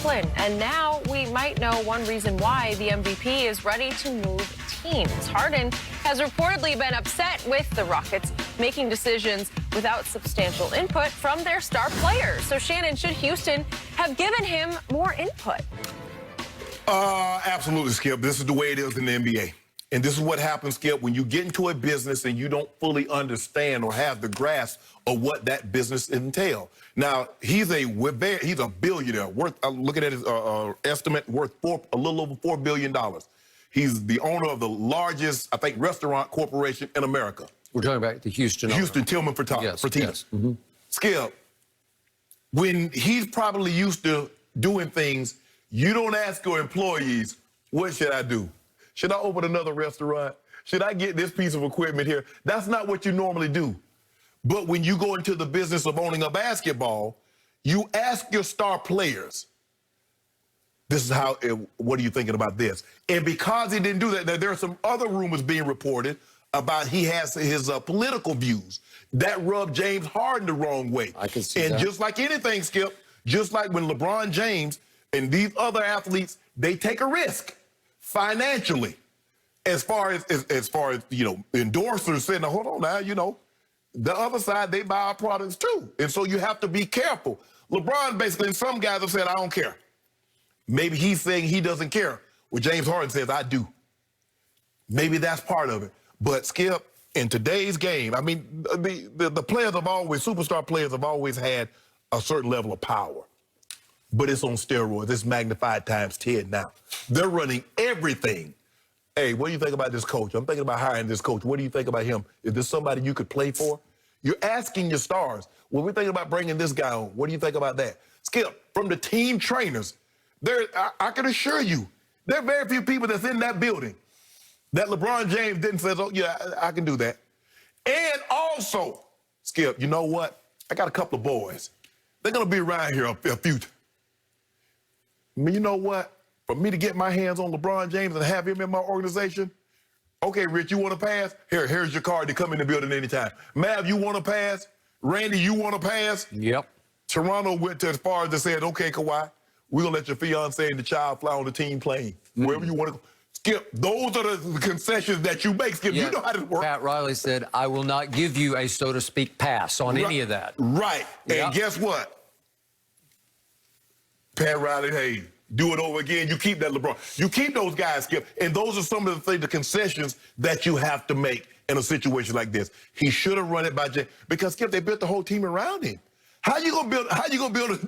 discipline. And now we might know one reason why the MVP is ready to move teams. Harden has reportedly been upset with the Rockets making decisions without substantial input from their star players. So, Shannon, should Houston have given him more input? Absolutely, Skip. This is the way it is in the NBA. And this is what happens, Skip, when you get into a business and you don't fully understand or have the grasp of what that business entails. Now, he's a billionaire. Looking at his estimate, worth a little over $4 billion. He's the owner of the largest, I think, restaurant corporation in America. We're talking about the Houston Tillman Fertitta. Yes, yes. Mm-hmm. Skip, when he's probably used to doing things, you don't ask your employees, what should I do? Should I open another restaurant? Should I get this piece of equipment here? That's not what you normally do. But when you go into the business of owning a basketball, you ask your star players, this is how, what are you thinking about this? And because he didn't do that, there are some other rumors being reported about he has his political views. That rubbed James Harden the wrong way. I can see that. And just like anything, Skip, just like when LeBron James and these other athletes, they take a risk financially. As far as you know, endorsers saying, hold on now, you know, the other side, they buy our products too. And so you have to be careful. LeBron basically, and some guys have said, I don't care. Maybe he's saying he doesn't care. Well, James Harden says, I do. Maybe that's part of it. But Skip, in today's game, I mean, the players have always, superstar players have always had a certain level of power. But it's on steroids. It's magnified times 10 now. They're running everything. Hey, what do you think about this coach? I'm thinking about hiring this coach. What do you think about him? Is this somebody you could play for? You're asking your stars. Well, we're thinking about bringing this guy on. What do you think about that? Skip, from the team trainers, I can assure you, there are very few people that's in that building that LeBron James didn't say, oh, yeah, I can do that. And also, Skip, you know what? I got a couple of boys. They're going to be around here a few. I mean, you know what? For me to get my hands on LeBron James and have him in my organization, okay, Rich, you want to pass? Here's your card to come in the building anytime. Mav, you want to pass? Randy, you want to pass? Yep. Toronto went to as far as they said, okay, Kawhi, we're going to let your fiance and the child fly on the team plane, wherever you want to go. Skip, those are the concessions that you make. Skip, you know how this works. Pat Riley said, I will not give you a, so to speak, pass on any of that. Right. And guess what? Pat Riley, hey, do it over again. You keep that LeBron. You keep those guys, Skip. And those are some of the concessions that you have to make in a situation like this. He should have run it by Jay. Because, Skip, they built the whole team around him. How you gonna build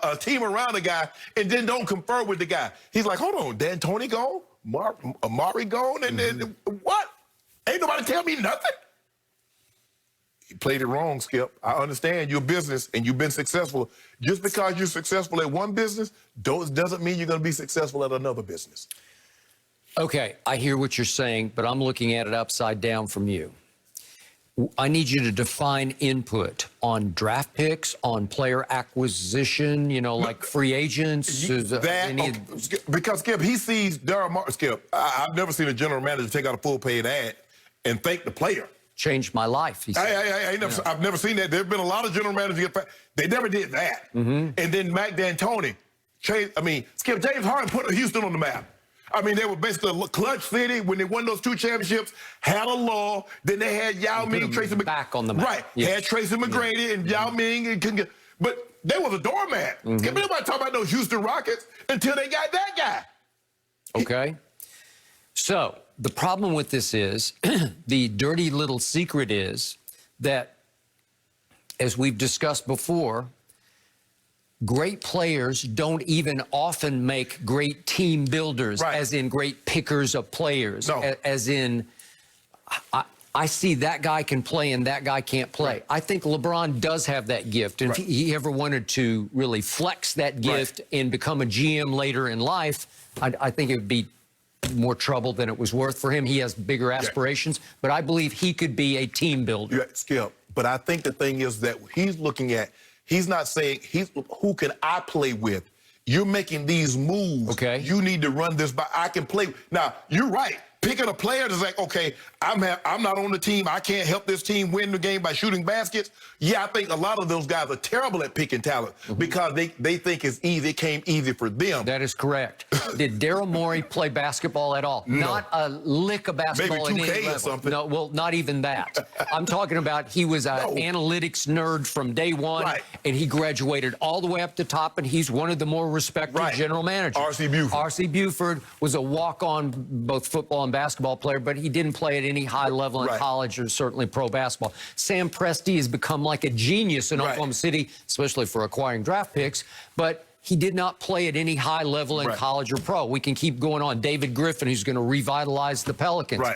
a team around a guy and then don't confer with the guy? He's like, hold on, D'Antoni gone? Amari gone? And what? Ain't nobody tell me nothing? He played it wrong, Skip. I understand you're a business and you've been successful. Just because you're successful at one business doesn't mean you're going to be successful at another business. Okay, I hear what you're saying, but I'm looking at it upside down from you. I need you to define input on draft picks, on player acquisition, you know, like free agents. Because, Skip, he sees Daryl Martin. Skip, I've never seen a general manager take out a full-paid ad and thank the player. Changed my life, he said. I've never seen that. There have been a lot of general managers they never did that. And then Mac D'Antoni, Skip, James Harden put Houston on the map. I mean, they were basically a clutch city when they won those 2 championships, had a law, then they had Yao Ming, Tracy McGrady. Back on the map. Right, had Tracy McGrady and Yao Ming. But they was a doormat. Skip, nobody talk about those Houston Rockets until they got that guy. Okay. So the problem with this is, the dirty little secret is that, as we've discussed before, great players don't even often make great team builders, as in great pickers of players, as in, I see that guy can play and that guy can't play. I think LeBron does have that gift. And if he ever wanted to really flex that gift and become a GM later in life, I think it would be more trouble than it was worth for him. He has bigger aspirations, but I believe he could be a team builder. Yeah, Skip, but I think the thing is that he's looking at, he's not saying, who can I play with? You're making these moves. Okay. You need to run this by, I can play. Now, you're right. picking a player that's like, okay, I'm not on the team. I can't help this team win the game by shooting baskets. Yeah, I think a lot of those guys are terrible at picking talent because they think it's easy. It came easy for them. That is correct. Did Daryl Morey play basketball at all? No. Not a lick of basketball Maybe in 2K any or level. something. No, well, not even that. I'm talking about he was an analytics nerd from day one, and he graduated all the way up to top, and he's one of the more respected general managers. R.C. Buford. R.C. Buford was a walk-on both football and basketball player, but he didn't play at any high level in college or certainly pro basketball. Sam Presti has become like a genius in Oklahoma City, especially for acquiring draft picks, but he did not play at any high level in college or pro. We can keep going on. David Griffin, who's going to revitalize the Pelicans.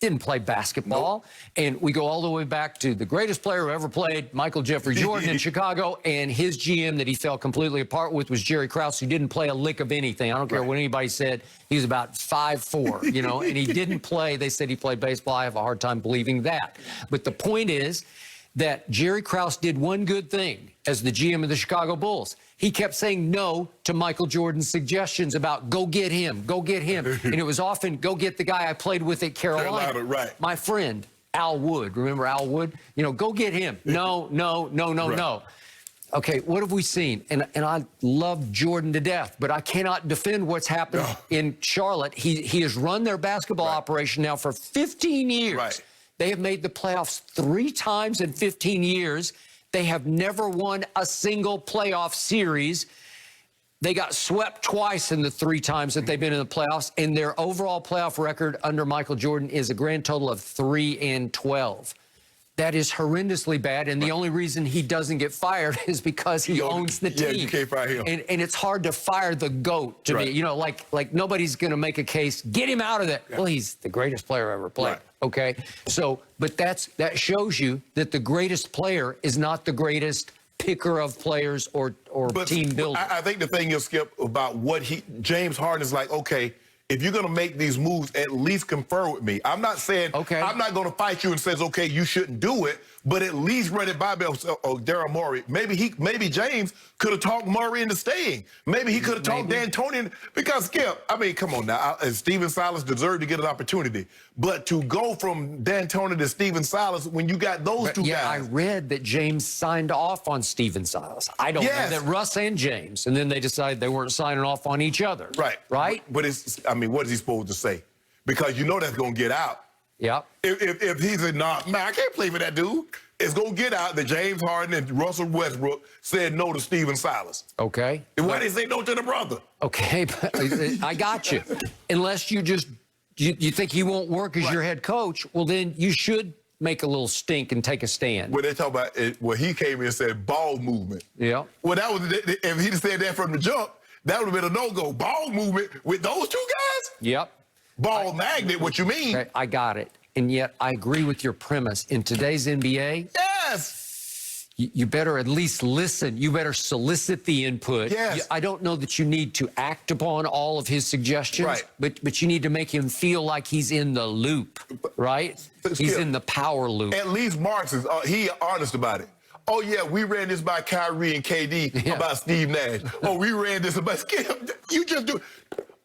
Didn't play basketball. And we go all the way back to the greatest player who ever played, Michael Jeffrey Jordan in Chicago, and his GM that he fell completely apart with was Jerry Krause, who didn't play a lick of anything. I don't care what anybody said. He was about 5'4", you know, and he didn't play. They said he played baseball. I have a hard time believing that. But the point is that Jerry Krause did one good thing as the GM of the Chicago Bulls. He kept saying no to Michael Jordan's suggestions about go get him, go get him. And it was often go get the guy I played with at Carolina. My friend, Al Wood. Remember Al Wood? You know, go get him. No, no, no, no, no. Okay, what have we seen? And I love Jordan to death, but I cannot defend what's happened in Charlotte. He has run their basketball operation now for 15 years. They have made the playoffs 3 times in 15 years. They have never won a single playoff series. They got swept twice in the 3 times that they've been in the playoffs, and their overall playoff record under Michael Jordan is a grand total of 3-12. That is horrendously bad, and the only reason he doesn't get fired is because he owns the team. Yeah, you can't fire him. And it's hard to fire the GOAT to me. You know, like nobody's going to make a case, get him out of there. Well, he's the greatest player ever played. Okay, so, but that shows you that the greatest player is not the greatest picker of players or team builder. I think the thing is, Skip, about what James Harden is like, okay, if you're going to make these moves, at least confer with me. I'm not saying, I'm not going to fight you and says, okay, you shouldn't do it, but at least run it by me. Oh, Daryl Morey. Maybe James could have talked Murray into staying. Maybe he could have talked D'Antoni. Because, Skip, I mean, come on now. Stephen Silas deserved to get an opportunity. But to go from D'Antoni to Stephen Silas when you got those two guys. I read that James signed off on Stephen Silas. I don't know that Russ and James. And then they decided they weren't signing off on each other. Right? But it's, I mean, what is he supposed to say? Because you know that's going to get out. If he's a man, I can't play for that dude. It's going to get out that James Harden and Russell Westbrook said no to Stephen Silas. And why they say no to the brother? But I got you. Unless you think he won't work as your head coach, well, then you should make a little stink and take a stand. When they talk about it, well, he came in and said ball movement. Well, that was, if he'd said that from the jump, that would have been a no-go. Ball movement with those two guys? Ball magnet, what you mean? Okay, I got it. And yet I agree with your premise. In today's NBA, you better at least listen. You better solicit the input. I don't know that you need to act upon all of his suggestions, but you need to make him feel like he's in the loop, right? He's in the power loop. At least Marks is he honest about it. Oh, yeah, we ran this by Kyrie and KD about Steve Nash. Oh, we ran this about Skip. You just do it.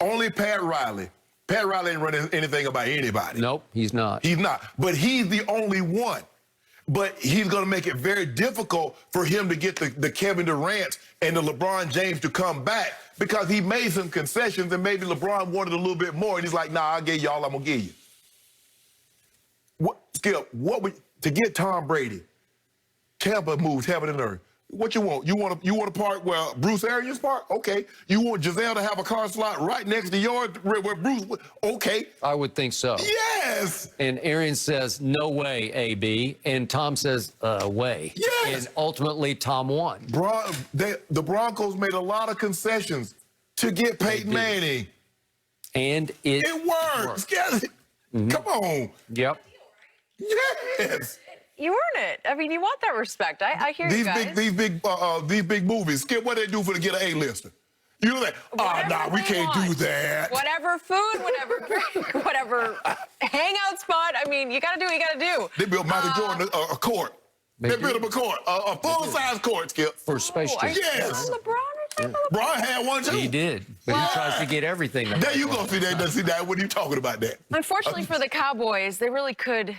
Only Pat Riley. Pat Riley ain't running anything about anybody. Nope, he's not. He's not. But he's the only one. But he's going to make it very difficult for him to get the Kevin Durant and the LeBron James to come back because he made some concessions and maybe LeBron wanted a little bit more. And he's like, nah, I'll give you all I'm going to give you. Skip, to get Tom Brady, Tampa moves heaven and earth. What you want? You want a park where Bruce Arians park? Okay. You want Giselle to have a car slot right next to yours where Bruce? Okay. I would think so. Yes. And Arians says, no way, AB. And Tom says, way. Yes. And ultimately, Tom won. The Broncos made a lot of concessions to get Peyton Manning. And it works. Come on. Yes. You earn it. I mean, you want that respect. I hear you guys. These big movies. Skip, what they do for to get an A-lister? You're like, nah, we can't do that. Whatever food, whatever hangout spot. I mean, you got to do what you got to do. They built Michael Jordan a court. They built him a court, a full-size court, Skip. For Space Jam. Are you on LeBron or Bron had one too. He did, but he tries to get everything. There you go. See that. What are you talking about that? Unfortunately for the Cowboys, they really could,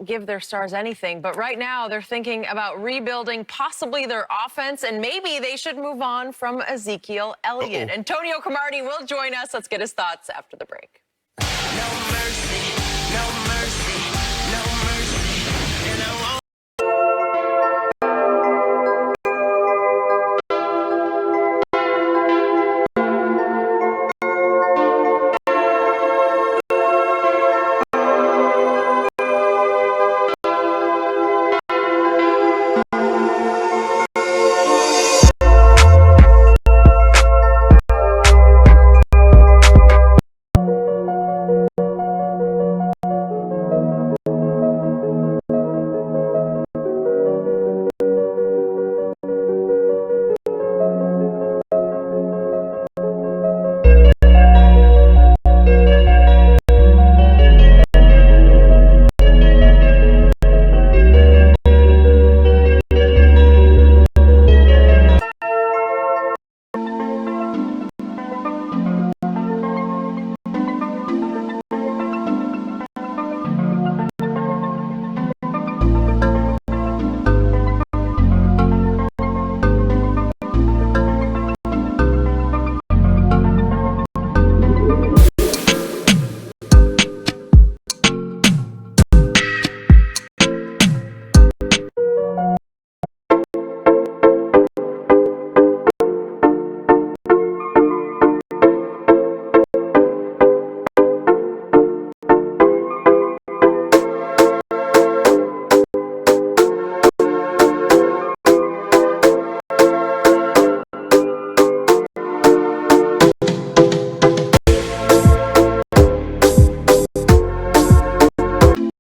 give their stars anything. But right now, they're thinking about rebuilding possibly their offense, and maybe they should move on from Ezekiel Elliott. Antonio Cromartie will join us. Let's get his thoughts after the break. No mercy, no mercy.